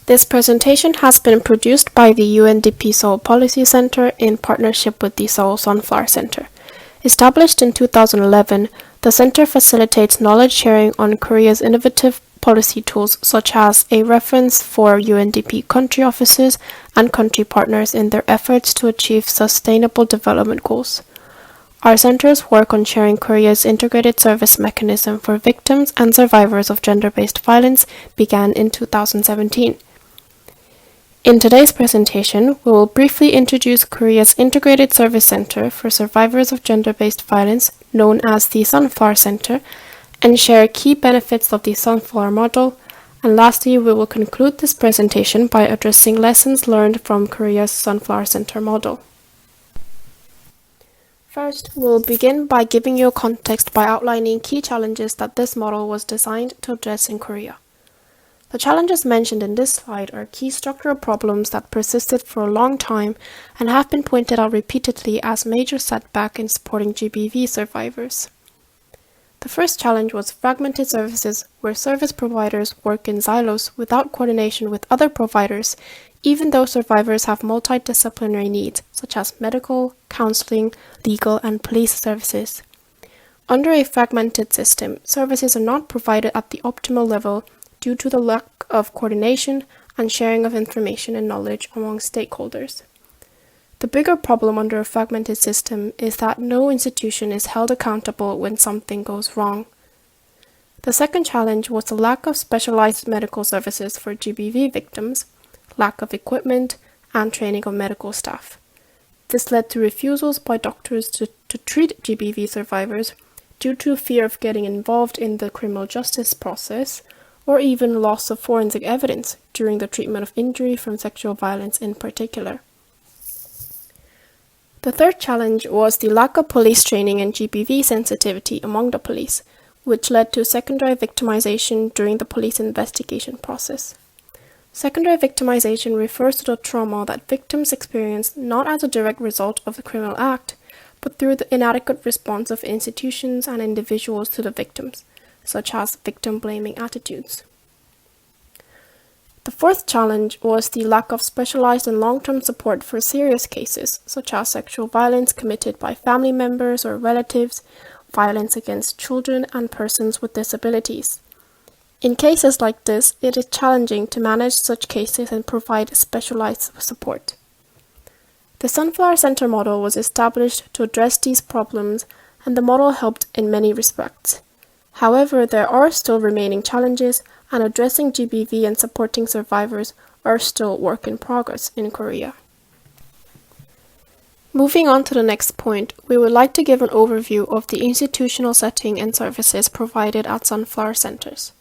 This presentation has been produced by the UNDP Seoul Policy Center in partnership with the Seoul Sunflower Center. Established in 2011, the center facilitates knowledge sharing on Korea's innovative policy tools, such as a reference for UNDP country offices and country partners in their efforts to achieve sustainable development goals. Our centers work on sharing Korea's integrated service mechanism for victims and survivors of gender-based violence began in 2017. In today's presentation, we will briefly introduce Korea's Integrated Service Center for Survivors of Gender-Based Violence, known as the Sunflower Center, and share key benefits of the Sunflower model. And lastly, we will conclude this presentation by addressing lessons learned from Korea's Sunflower Center model. First, we'll begin by giving you context by outlining key challenges that this model was designed to address in Korea. The challenges mentioned in this slide are key structural problems that persisted for a long time and have been pointed out repeatedly as major setback in supporting GBV survivors. The first challenge was fragmented services, where service providers work in silos without coordination with other providers, even though survivors have multidisciplinary needs, such as medical, counseling, legal, and police services. Under a fragmented system, services are not provided at the optimal level due to the lack of coordination and sharing of information and knowledge among stakeholders. The bigger problem under a fragmented system is that no institution is held accountable when something goes wrong. The second challenge was the lack of specialized medical services for GBV victims, lack of equipment, and training of medical staff. This led to refusals by doctors to treat GBV survivors due to fear of getting involved in the criminal justice process, or even loss of forensic evidence during the treatment of injury from sexual violence in particular. The third challenge was the lack of police training and GBV sensitivity among the police, which led to secondary victimization during the police investigation process. Secondary victimization refers to the trauma that victims experience not as a direct result of the criminal act, but through the inadequate response of institutions and individuals to the victims, such as victim-blaming attitudes. The fourth challenge was the lack of specialized and long-term support for serious cases, such as sexual violence committed by family members or relatives, violence against children and persons with disabilities. In cases like this, it is challenging to manage such cases and provide specialized support. The Sunflower Center model was established to address these problems, and the model helped in many respects. However, there are still remaining challenges, and addressing GBV and supporting survivors are still work in progress in Korea. Moving on to the next point, we would like to give an overview of the institutional setting and services provided at Sunflower Centers.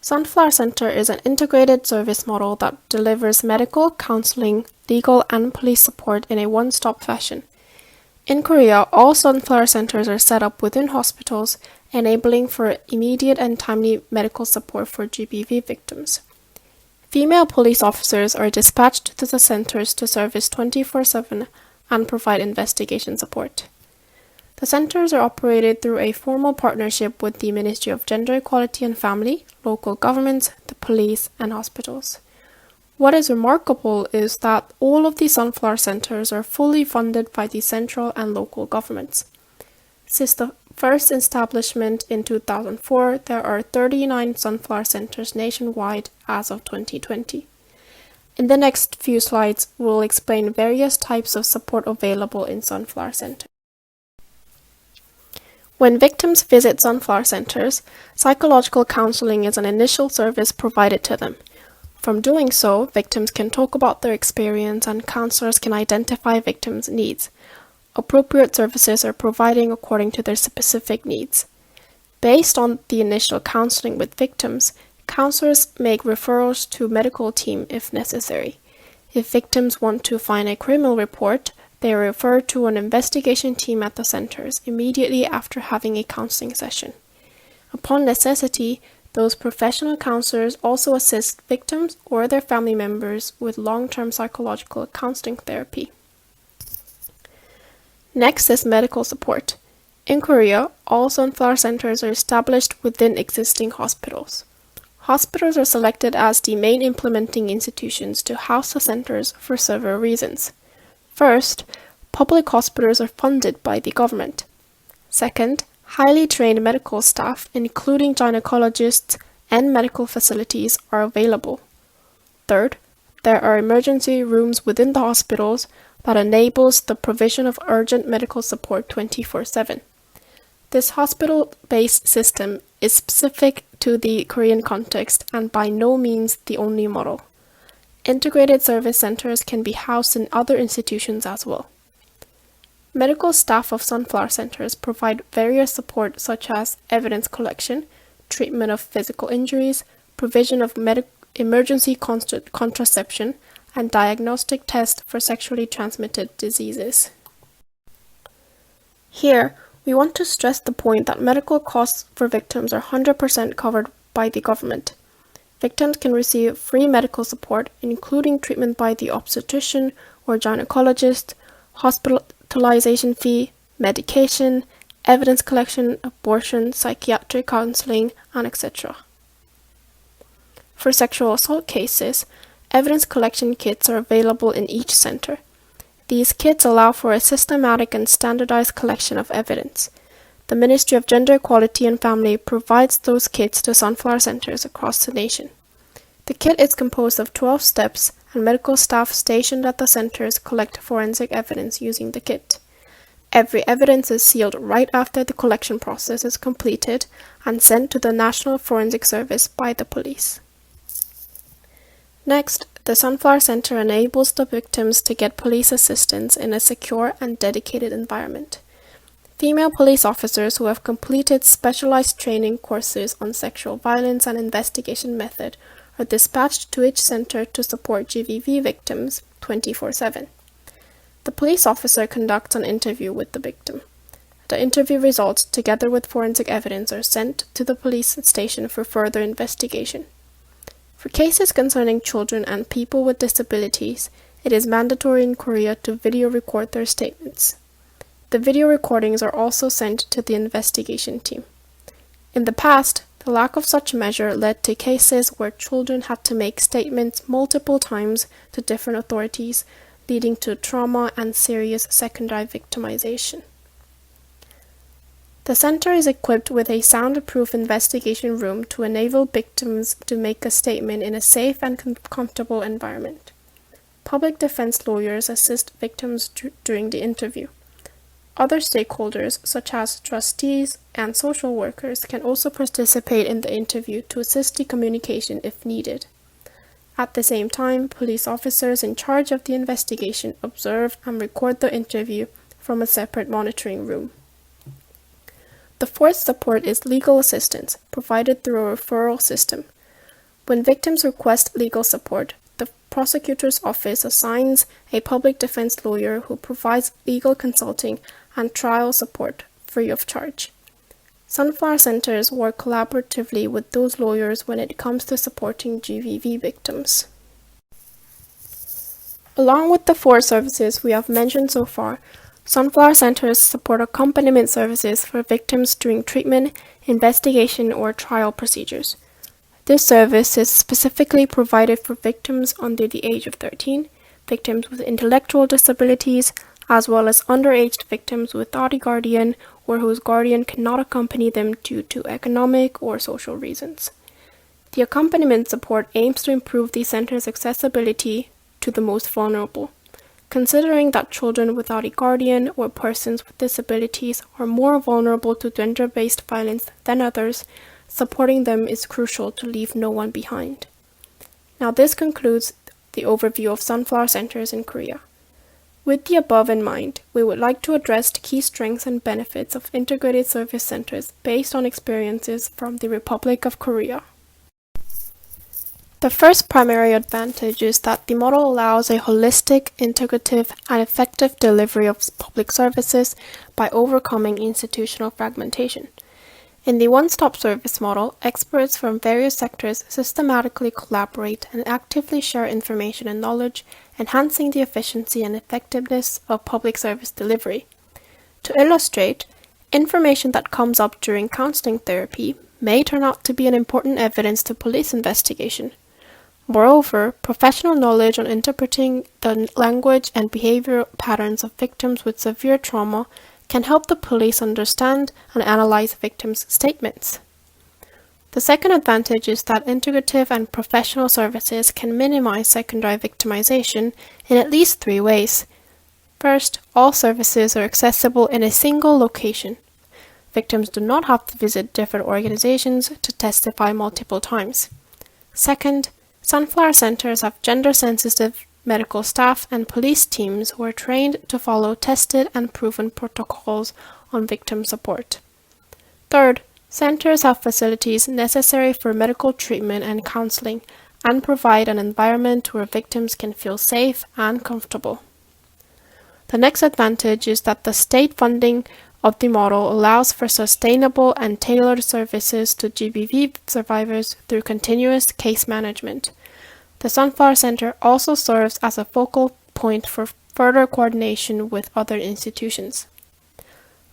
Sunflower Center is an integrated service model that delivers medical, counseling, legal, and police support in a one-stop fashion. In Korea, all Sunflower Centers are set up within hospitals, enabling for immediate and timely medical support for GBV victims. Female police officers are dispatched to the centers to service 24/7 and provide investigation support. The centers are operated through a formal partnership with the Ministry of Gender Equality and Family, local governments, the police, and hospitals. What is remarkable is that all of the Sunflower Centers are fully funded by the central and local governments. Since the first establishment in 2004, there are 39 Sunflower Centers nationwide as of 2020. In the next few slides, we'll explain various types of support available in Sunflower Center. When victims visit Sunflower Centers, psychological counseling is an initial service provided to them. From doing so, victims can talk about their experience and counselors can identify victims' needs. Appropriate services are provided according to their specific needs. Based on the initial counseling with victims, counselors make referrals to medical team if necessary. If victims want to find a criminal report, they are referred to an investigation team at the centers immediately after having a counseling session. Upon necessity, those professional counselors also assist victims or their family members with long-term psychological counseling therapy. Next is medical support. In Korea, all Sunflower Centers are established within existing hospitals. Hospitals are selected as the main implementing institutions to house the centers for several reasons. First, public hospitals are funded by the government. Second, highly trained medical staff, including gynecologists and medical facilities, are available. Third, there are emergency rooms within the hospitals that enables the provision of urgent medical support 24/7. This hospital-based system is specific to the Korean context and by no means the only model. Integrated service centers can be housed in other institutions as well. Medical staff of sunflower centers provide various support such as evidence collection, treatment of physical injuries, provision of emergency contraception, and diagnostic tests for sexually transmitted diseases. Here, we want to stress the point that medical costs for victims are 100% covered by the government. Victims can receive free medical support, including treatment by the obstetrician or gynecologist, hospitalization fee, medication, evidence collection, abortion, psychiatric counseling, and etc. For sexual assault cases, evidence collection kits are available in each center. These kits allow for a systematic and standardized collection of evidence. The Ministry of Gender Equality and Family provides those kits to sunflower centers across the nation. The kit is composed of 12 steps, and medical staff stationed at the centers collect forensic evidence using the kit. Every evidence is sealed right after the collection process is completed and sent to the National Forensic Service by the police. Next, the Sunflower Center enables the victims to get police assistance in a secure and dedicated environment. Female police officers who have completed specialized training courses on sexual violence and investigation method are dispatched to each center to support GVV victims 24/7. The police officer conducts an interview with the victim. The interview results, together with forensic evidence, are sent to the police station for further investigation. For cases concerning children and people with disabilities, it is mandatory in Korea to video record their statements. The video recordings are also sent to the investigation team. In the past, the lack of such measure led to cases where children had to make statements multiple times to different authorities, leading to trauma and serious secondary victimization. The center is equipped with a soundproof investigation room to enable victims to make a statement in a safe and comfortable environment. Public defense lawyers assist victims during the interview. Other stakeholders, such as trustees and social workers, can also participate in the interview to assist the communication if needed. At the same time, police officers in charge of the investigation observe and record the interview from a separate monitoring room. The fourth support is legal assistance, provided through a referral system. When victims request legal support, the prosecutor's office assigns a public defense lawyer who provides legal consulting and trial support free of charge. Sunflower centers work collaboratively with those lawyers when it comes to supporting GVV victims. Along with the four services we have mentioned so far, Sunflower centers support accompaniment services for victims during treatment, investigation, or trial procedures. This service is specifically provided for victims under the age of 13, victims with intellectual disabilities, as well as underage victims without a guardian or whose guardian cannot accompany them due to economic or social reasons. The accompaniment support aims to improve the center's accessibility to the most vulnerable. Considering that children without a guardian or persons with disabilities are more vulnerable to gender-based violence than others, supporting them is crucial to leave no one behind. Now this concludes the overview of sunflower centers in Korea. With the above in mind, we would like to address the key strengths and benefits of integrated service centers based on experiences from the Republic of Korea. The first primary advantage is that the model allows a holistic, integrative, and effective delivery of public services by overcoming institutional fragmentation. In the one-stop service model, experts from various sectors systematically collaborate and actively share information and knowledge, enhancing the efficiency and effectiveness of public service delivery. To illustrate, information that comes up during counseling therapy may turn out to be an important evidence to police investigation. Moreover, professional knowledge on interpreting the language and behavioral patterns of victims with severe trauma can help the police understand and analyze victims' statements. The second advantage is that integrative and professional services can minimize secondary victimization in at least 3 ways. First, all services are accessible in a single location. Victims do not have to visit different organizations to testify multiple times. Second, Sunflower Centers have gender-sensitive medical staff and police teams who are trained to follow tested and proven protocols on victim support. Third, centers have facilities necessary for medical treatment and counseling and provide an environment where victims can feel safe and comfortable. The next advantage is that the state funding of the model allows for sustainable and tailored services to GBV survivors through continuous case management. The Sunflower Center also serves as a focal point for further coordination with other institutions.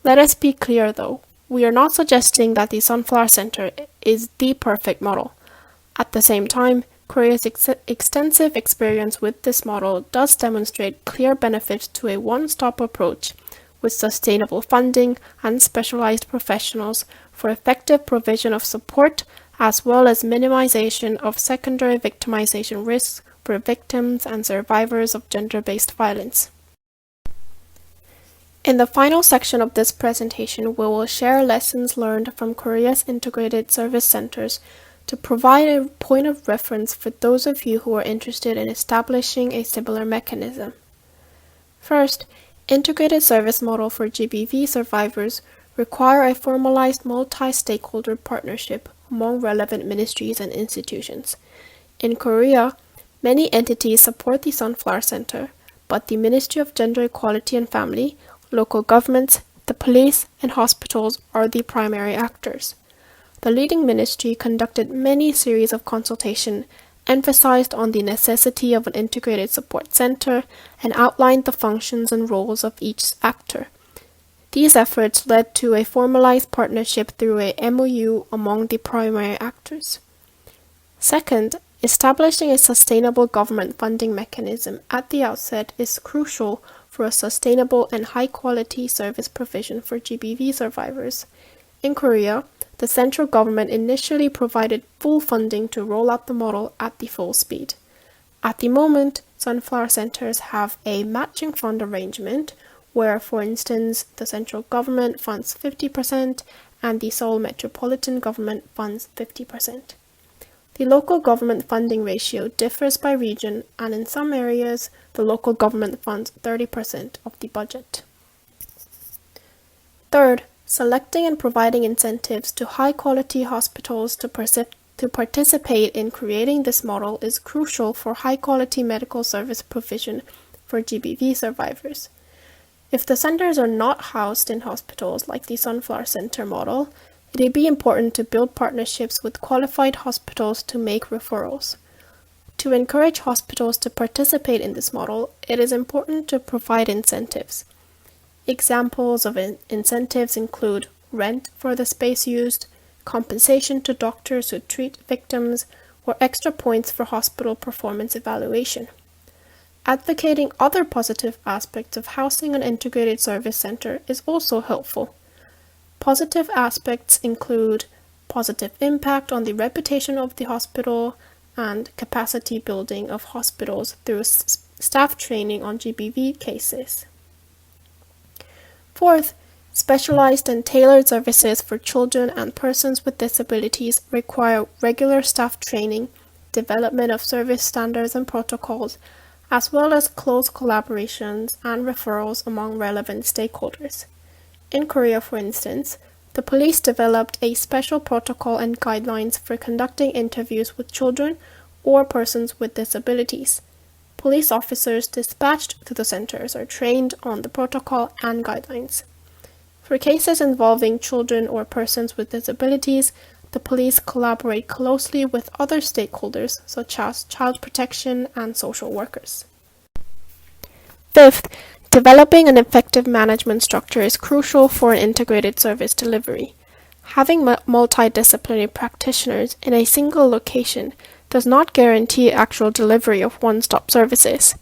Let us be clear though, we are not suggesting that the Sunflower Center is the perfect model. At the same time, Korea's extensive experience with this model does demonstrate clear benefits to a one-stop approach with sustainable funding and specialized professionals for effective provision of support as well as minimization of secondary victimization risks for victims and survivors of gender-based violence. In the final section of this presentation, we will share lessons learned from Korea's integrated service centers to provide a point of reference for those of you who are interested in establishing a similar mechanism. First, integrated service model for GBV survivors require a formalized multi-stakeholder partnership among relevant ministries and institutions. In Korea, many entities support the Sunflower Center, but the Ministry of Gender Equality and Family, local governments, the police, and hospitals are the primary actors. The leading ministry conducted many series of consultation, emphasized on the necessity of an integrated support center, and outlined the functions and roles of each actor. These efforts led to a formalized partnership through a MOU among the primary actors. Second, establishing a sustainable government funding mechanism at the outset is crucial for a sustainable and high-quality service provision for GBV survivors. In Korea, the central government initially provided full funding to roll out the model at the full speed. At the moment, Sunflower Centers have a matching fund arrangement where, for instance, the central government funds 50% and the Seoul Metropolitan Government funds 50%. The local government funding ratio differs by region, and in some areas, the local government funds 30% of the budget. Third, selecting and providing incentives to high-quality hospitals to participate in creating this model is crucial for high-quality medical service provision for GBV survivors. If the centers are not housed in hospitals like the Sunflower Center model, it would be important to build partnerships with qualified hospitals to make referrals. To encourage hospitals to participate in this model, it is important to provide incentives. Examples of incentives include rent for the space used, compensation to doctors who treat victims, or extra points for hospital performance evaluation. Advocating other positive aspects of housing an integrated service center is also helpful. Positive aspects include positive impact on the reputation of the hospital and capacity building of hospitals through staff training on GBV cases. Fourth, specialized and tailored services for children and persons with disabilities require regular staff training, development of service standards and protocols, as well as close collaborations and referrals among relevant stakeholders. In Korea, for instance, the police developed a special protocol and guidelines for conducting interviews with children or persons with disabilities. Police officers dispatched to the centers are trained on the protocol and guidelines. For cases involving children or persons with disabilities, the police collaborate closely with other stakeholders such as child protection and social workers. Fifth, developing an effective management structure is crucial for an integrated service delivery. Having multidisciplinary practitioners in a single location does not guarantee actual delivery of one-stop services.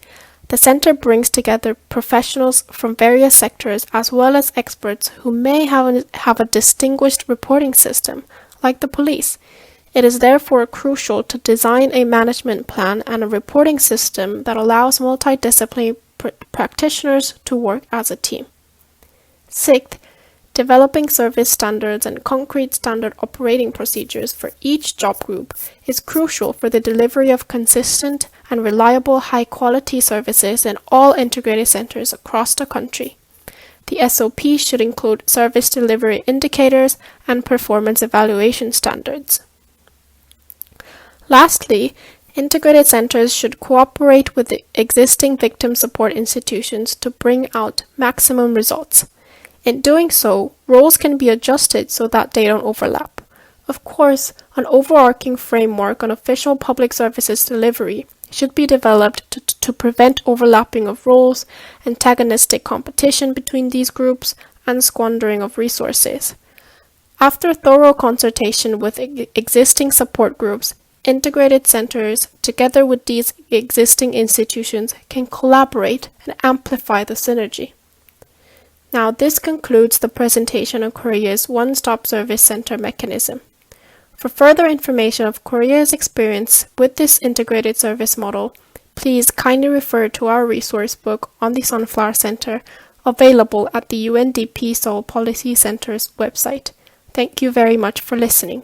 The center brings together professionals from various sectors as well as experts who may have a distinguished reporting system, like the police. It is therefore crucial to design a management plan and a reporting system that allows multidisciplinary practitioners to work as a team. Sixth, developing service standards and concrete standard operating procedures for each job group is crucial for the delivery of consistent and reliable high-quality services in all integrated centers across the country. The SOP should include service delivery indicators and performance evaluation standards. Lastly, integrated centers should cooperate with the existing victim support institutions to bring out maximum results. In doing so, roles can be adjusted so that they don't overlap. Of course, an overarching framework on official public services delivery should be developed to prevent overlapping of roles, antagonistic competition between these groups, and squandering of resources. After thorough consultation with existing support groups, integrated centers, together with these existing institutions, can collaborate and amplify the synergy. Now, this concludes the presentation of Korea's one-stop service center mechanism. For further information of Korea's experience with this integrated service model, please kindly refer to our resource book on the Sunflower Center, available at the UNDP Seoul Policy Center's website. Thank you very much for listening.